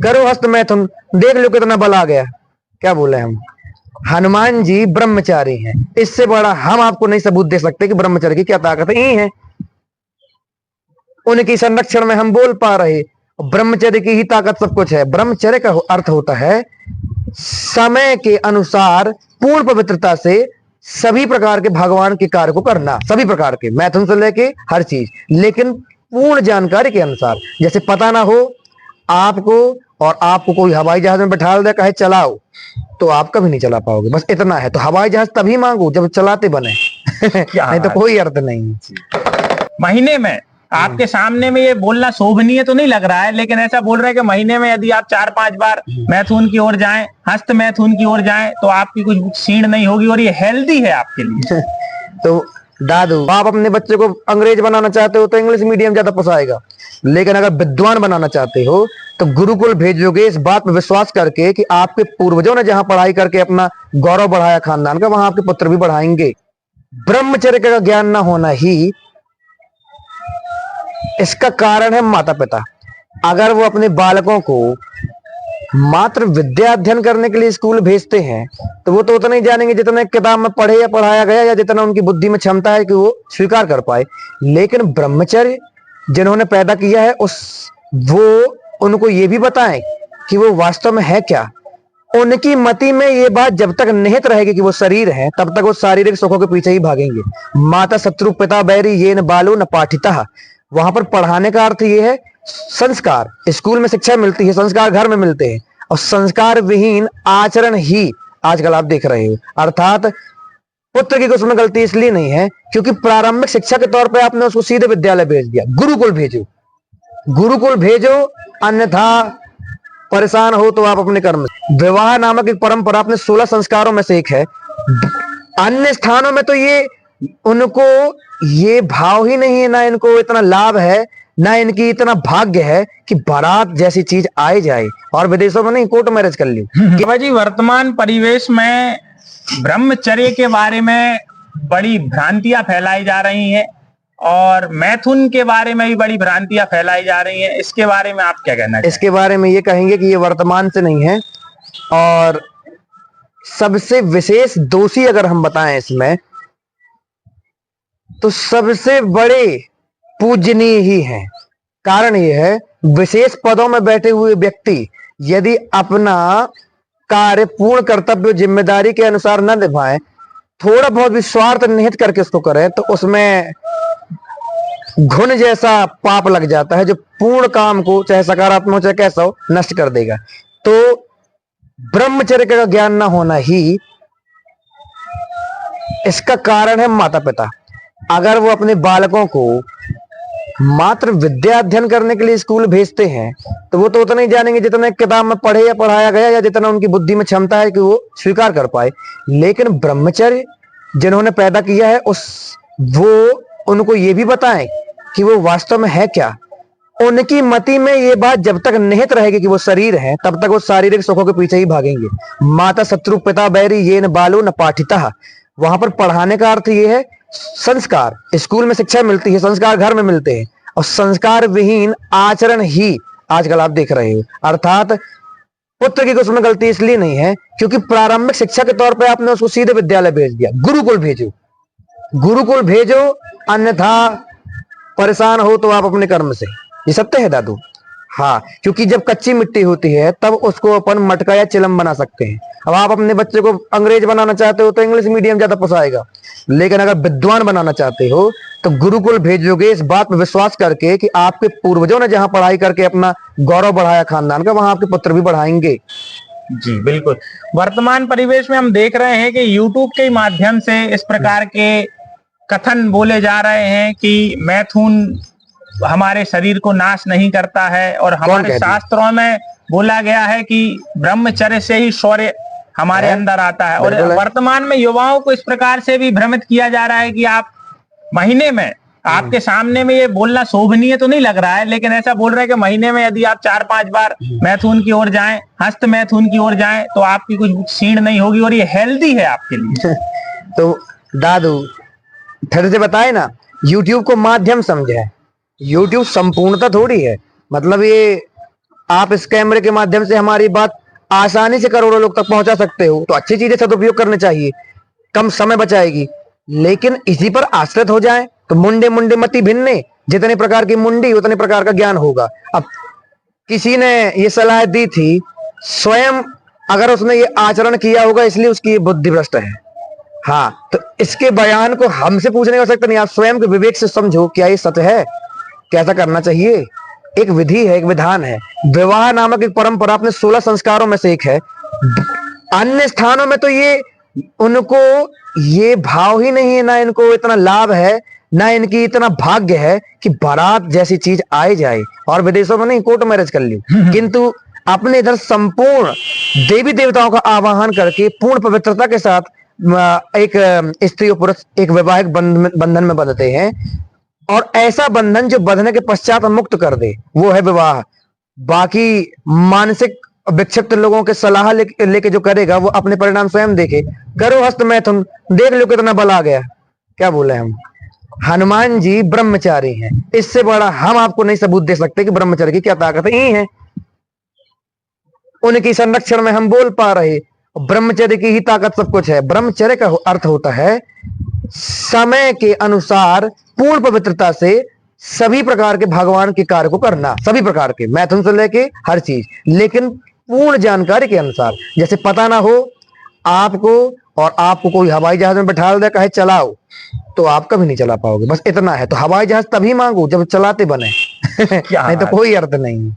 करो हस्त मैथुन, देख लो कितना बल आ गया। क्या बोले हम, हनुमान जी ब्रह्मचारी हैं, इससे बड़ा हम आपको नहीं सबूत दे सकते कि ब्रह्मचर्य की क्या ताकत है। यही है उनकी संरक्षण में हम बोल पा रहे। ब्रह्मचर्य की ही ताकत सब कुछ है। ब्रह्मचर्य का अर्थ होता है समय के अनुसार पूर्ण पवित्रता से सभी प्रकार के भगवान के कार्य को करना, सभी प्रकार के, मैथुन से लेके हर चीज, लेकिन पूर्ण जानकारी के अनुसार। जैसे पता ना हो आपको और आपको कोई हवाई जहाज में बैठा दे, कहे चलाओ, तो आप कभी नहीं चला पाओगे। बस इतना है। तो हवाई जहाज तभी मांगो जब चलाते बने नहीं तो कोई अर्थ नहीं। महीने में आपके सामने में ये बोलना शोभनीय तो नहीं लग रहा है, लेकिन ऐसा बोल रहे हैं कि महीने में यदि आप 4-5 बार मैथुन की ओर जाएं, हस्त मैथुन की ओर जाएं, तो आपकी कुछ क्षीण नहीं होगी और ये हेल्दी है आपके लिए। तो दादू, आप अपने बच्चे को अंग्रेज बनाना चाहते हो तो इंग्लिश मीडियम ज्यादा पसाएगा, लेकिन अगर विद्वान बनाना चाहते हो तो गुरुकुल भेजोगे इस बात पर विश्वास करके कि आपके पूर्वजों ने जहां पढ़ाई करके अपना गौरव बढ़ाया खानदान का, वहां आपके पुत्र भी बढ़ाएंगे। ब्रह्मचर्य का ज्ञान न होना ही इसका कारण है माता पिता। अगर वो अपने बालकों को मात्र विद्या अध्ययन करने के लिए स्कूल भेजते हैं तो वो तो उतना ही जानेंगे जितना किताब में पढ़े या पढ़ाया गया, या जितना उनकी बुद्धि में क्षमता है कि वो स्वीकार कर पाए। लेकिन ब्रह्मचर्य जिन्होंने पैदा किया है वो उनको ये भी बताएं कि वो वास्तव में है क्या। उनकी मति में ये बात जब तक निहित रहेगी कि वो शरीर है, तब तक वो शारीरिक सुखों के पीछे ही भागेंगे। माता शत्रु पिता बैरी ये न बालो न पाठिता। वहां पर पढ़ाने का अर्थ ये है संस्कार। स्कूल में शिक्षा मिलती है, संस्कार घर में मिलते हैं, और संस्कार विहीन आचरण ही आजकल आप देख रहे हो। अर्थात पुत्र की उसमें गलती इसलिए नहीं है क्योंकि प्रारंभिक शिक्षा के तौर पर आपने उसको सीधे विद्यालय भेज दिया। गुरुकुल भेजो, गुरुकुल भेजो, अन्यथा परेशान हो तो आप अपने कर्म। विवाह नामक एक परंपरा अपने 16 संस्कारों में से एक है। अन्य स्थानों में तो ये उनको ये भाव ही नहीं है, ना इनको इतना लाभ है, ना इनकी इतना भाग्य है कि बारात जैसी चीज आए जाए। और विदेशों में नहीं, कोर्ट मैरिज कर ली। बाबा जी, वर्तमान परिवेश में ब्रह्मचर्य के बारे में बड़ी भ्रांतियां फैलाई जा रही हैं और मैथुन के बारे में भी बड़ी भ्रांतियां फैलाई जा रही हैं। इसके बारे में आप क्या कहना चाहिए? इसके बारे में ये कहेंगे कि ये वर्तमान से नहीं है, और सबसे विशेष दोषी अगर हम बताएं इसमें, तो सबसे बड़े पूजनीय ही हैं। कारण यह है, विशेष पदों में बैठे हुए व्यक्ति यदि अपना कार्य पूर्ण कर्तव्य जिम्मेदारी के अनुसार न निभाएं, थोड़ा बहुत भी स्वार्थ निहित करके उसको करें, तो उसमें घुन जैसा पाप लग जाता है जो पूर्ण काम को, चाहे सकारात्मक हो चाहे कैसा हो, नष्ट कर देगा। तो ब्रह्मचर्य का ज्ञान न होना ही इसका कारण है माता पिता। अगर वो अपने बालकों को मात्र विद्या अध्ययन करने के लिए स्कूल भेजते हैं तो वो तो उतना ही जानेंगे जितना किताब में पढ़े या पढ़ाया गया, या जितना उनकी बुद्धि में क्षमता है कि वो स्वीकार कर पाए। लेकिन ब्रह्मचर्य जिन्होंने पैदा किया है वो उनको ये भी बताएं कि वो वास्तव में है क्या। उनकी मति में ये बात जब तक निहित रहेगी कि वो शरीर है, तब तक वो शारीरिक सुखों के पीछे ही भागेंगे। माता शत्रु पिता बैरी ये न बालो न पाठिता। वहां पर पढ़ाने का अर्थ ये है संस्कार। स्कूल में शिक्षा मिलती है, संस्कार घर में मिलते हैं, और संस्कार विहीन आचरण ही आजकल आप देख रहे हो। अर्थात पुत्र की उसमें गलती इसलिए नहीं है क्योंकि प्रारंभिक शिक्षा के तौर पर आपने उसको सीधे विद्यालय भेज दिया। गुरुकुल भेजो, गुरुकुल भेजो, अन्यथा परेशान हो तो आप अपने कर्म से। ये सत्य है दादू। हाँ, क्योंकि जब कच्ची मिट्टी होती है तब उसको अपन मटका या चिलम बना सकते हैं। अब आप अपने बच्चे को अंग्रेज बनाना चाहते हो तो इंग्लिश मीडियम ज्यादा पसाएगा, लेकिन अगर विद्वान बनाना चाहते हो तो गुरुकुल भेजोगे इस बात पर विश्वास करके कि आपके पूर्वजों ने जहां पढ़ाई करके अपना गौरव बढ़ाया खानदान का, वहां आपके पुत्र भी बढ़ाएंगे। जी बिल्कुल। वर्तमान परिवेश में हम देख रहे हैं कि यूट्यूब के माध्यम से इस प्रकार के कथन बोले जा रहे हैं कि मैथुन हमारे शरीर को नाश नहीं करता है, और हमारे शास्त्रों में बोला गया है कि ब्रह्मचर्य से ही शौर्य हमारे अंदर आता है। और वर्तमान में युवाओं को इस प्रकार से भी भ्रमित किया जा रहा है कि आप महीने में, आपके सामने में ये बोलना शोभनीय तो नहीं लग रहा है, लेकिन ऐसा बोल रहे हैं कि महीने में यदि आप 4-5 बार मैथुन की ओर जाएं, हस्त मैथुन की ओर जाएं, तो आपकी कुछ क्षीण नहीं होगी और ये हेल्दी है आपके लिए। तो दादू फिर से बताए ना, यूट्यूब को माध्यम समझे। यूट्यूब संपूर्णता थोड़ी है। मतलब ये आप इस कैमरे के माध्यम से हमारी बात आसानी से करोड़ों लोग तक पहुंचा सकते हो, तो अच्छी चीजें सदुपयोग करने चाहिए, कम समय बचाएगी। लेकिन इसी पर आश्रित हो जाए तो मुंडे मुंडे मति भिन्ने, जितने प्रकार की मुंडी उतने प्रकार का ज्ञान होगा। अब किसी ने ये सलाह दी थी, स्वयं अगर उसने ये आचरण किया होगा इसलिए उसकी ये बुद्धि भ्रष्ट है। हाँ, तो इसके बयान को हमसे पूछने का आवश्यकता नहीं, आप स्वयं के विवेक से समझो क्या ये सत्य है, कैसा करना चाहिए। एक विधि है, एक विधान है। विवाह नामक एक परंपरा अपने 16 संस्कारों में से एक है। अन्य स्थानों में तो ये उनको ये भाव ही नहीं है, ना इनको इतना लाभ है, ना इनकी इतना भाग्य है कि बारात जैसी चीज आए जाए, और विदेशों में नहीं कोर्ट मैरिज कर ली। किंतु अपने इधर संपूर्ण देवी देवताओं का आवाहन करके पूर्ण पवित्रता के साथ एक स्त्री और पुरुष एक वैवाहिक बंधन में बंधते हैं, और ऐसा बंधन जो बंधने के पश्चात मुक्त कर दे, वो है विवाह। बाकी मानसिक विक्षिप्त लोगों के सलाह लेके जो करेगा वो अपने परिणाम स्वयं देखे। करो हस्त मैथुन, देख लो कितना बल आ गया। क्या बोले हम, हनुमान जी ब्रह्मचारी हैं, इससे बड़ा हम आपको नहीं सबूत दे सकते कि ब्रह्मचर्य की क्या ताकत है। यही है, उनकी संरक्षण में हम बोल पा रहे। ब्रह्मचर्य की ही ताकत सब कुछ है। ब्रह्मचर्य का अर्थ होता है समय के अनुसार पूर्ण पवित्रता से सभी प्रकार के भगवान के कार्य को करना, सभी प्रकार के, मैथुन से लेके हर चीज, लेकिन पूर्ण जानकारी के अनुसार। जैसे पता ना हो आपको, और आपको कोई हवाई जहाज में बैठा दे, कहे चलाओ, तो आप कभी नहीं चला पाओगे। बस इतना है। तो हवाई जहाज तभी मांगो जब चलाते बने नहीं तो कोई अर्थ नहीं।